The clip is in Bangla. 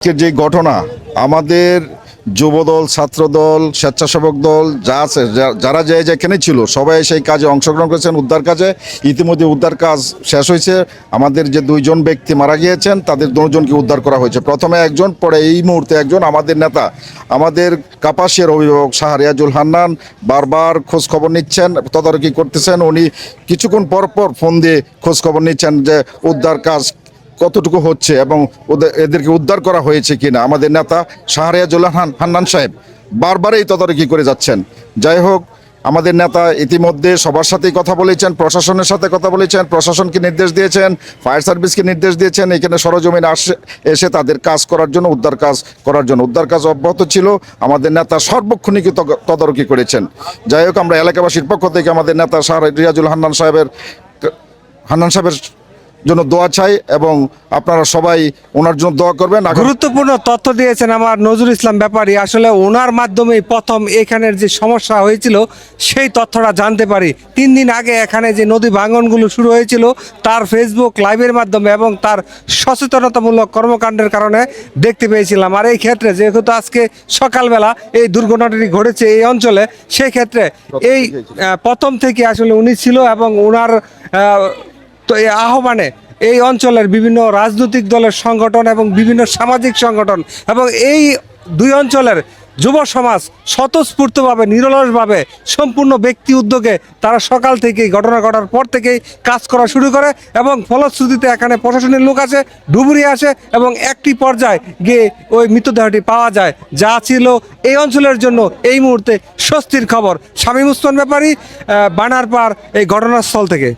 যে ঘটনা আমাদের যুবদল ছাত্রদল স্বেচ্ছাসেবক দল যা আছে যারা যেখানে ছিল সবাই সেই কাজে অংশগ্রহণ করেছেন উদ্ধার কাজে। ইতিমধ্যে উদ্ধার কাজ শেষ হয়েছে। আমাদের যে দুইজন ব্যক্তি মারা গিয়েছেন তাদের দুজনকে উদ্ধার করা হয়েছে, প্রথমে একজন, পরে এই মুহূর্তে একজন। আমাদের নেতা, আমাদের কাপাসিয়ার অভিভাবক শাহরিয়াজুল হান্নান বারবার খোঁজ খবর নিচ্ছেন, তদারকি করতেছেন। উনি কিছুক্ষণ পর পর ফোন দিয়ে খোঁজ খবর নিচ্ছেন যে উদ্ধার কাজ কতটুকু হচ্ছে এবং এদেরকে উদ্ধার করা হয়েছে কিনা। আমাদের নেতা শাহরিয়াজুল হান্নান সাহেব বারবার এই তদারকি করে যাচ্ছেন। যাই হোক, আমাদের নেতা ইতিমধ্যে সবার সাথেই কথা বলেছেন, প্রশাসনের সাথে কথা বলেছেন, প্রশাসনকে নির্দেশ দিয়েছেন, ফায়ার সার্ভিসকে নির্দেশ দিয়েছেন এখানে সরজমিনে এসে তাদের কাজ করার জন্য, উদ্ধার কাজ করার জন্য। উদ্ধার কাজ অব্যাহত ছিল, আমাদের নেতা সর্বক্ষণিক তদারকি করেছেন। যাই হোক, আমরা এলাকাবাসীর পক্ষ থেকে আমাদের নেতা শাহরিয়াজুল হান্নান সাহেবের জন্য দোয়া চাই এবং আপনারা সবাই ওনার জন্য দোয়া করবেন। গুরুত্বপূর্ণ তথ্য দিয়েছেন আমার নজরুল ইসলাম ব্যাপারী। আসলে ওনার মাধ্যমেই প্রথম এখানের যে সমস্যা হয়েছিল সেই তথ্যটা জানতে পারি। 3 দিন আগে এখানে যে নদী ভাঙনগুলো শুরু হয়েছিল তার ফেসবুক লাইভের মাধ্যমে এবং তার সচেতনতামূলক কর্মকাণ্ডের কারণে দেখতে পেয়েছিলাম। আর এই ক্ষেত্রে যেহেতু আজকে সকালবেলা এই দুর্ঘটনাটি ঘটেছে এই অঞ্চলে, সেই ক্ষেত্রে এই প্রথম থেকে আসলে উনি ছিল এবং ওনার তো এই আহ্বানে এই অঞ্চলের বিভিন্ন রাজনৈতিক দলের সংগঠন এবং বিভিন্ন সামাজিক সংগঠন এবং এই দুই অঞ্চলের যুব সমাজ স্বতঃস্ফূর্তভাবে নিরলসভাবে সম্পূর্ণ ব্যক্তি উদ্যোগে তারা সকাল থেকেই, ঘটনা ঘটার পর থেকেই কাজ করা শুরু করে এবং ফলশ্রুতিতে এখানে প্রশাসনের লোক আসে, ডুবুরি আসে এবং একটি পর্যায়ে গিয়ে ওই মৃতদেহটি পাওয়া যায়, যা ছিল এই অঞ্চলের জন্য এই মুহূর্তে স্বস্তির খবর। শামীম ওসমান ব্যাপারী, বানারপাড়, এই ঘটনাস্থল থেকে।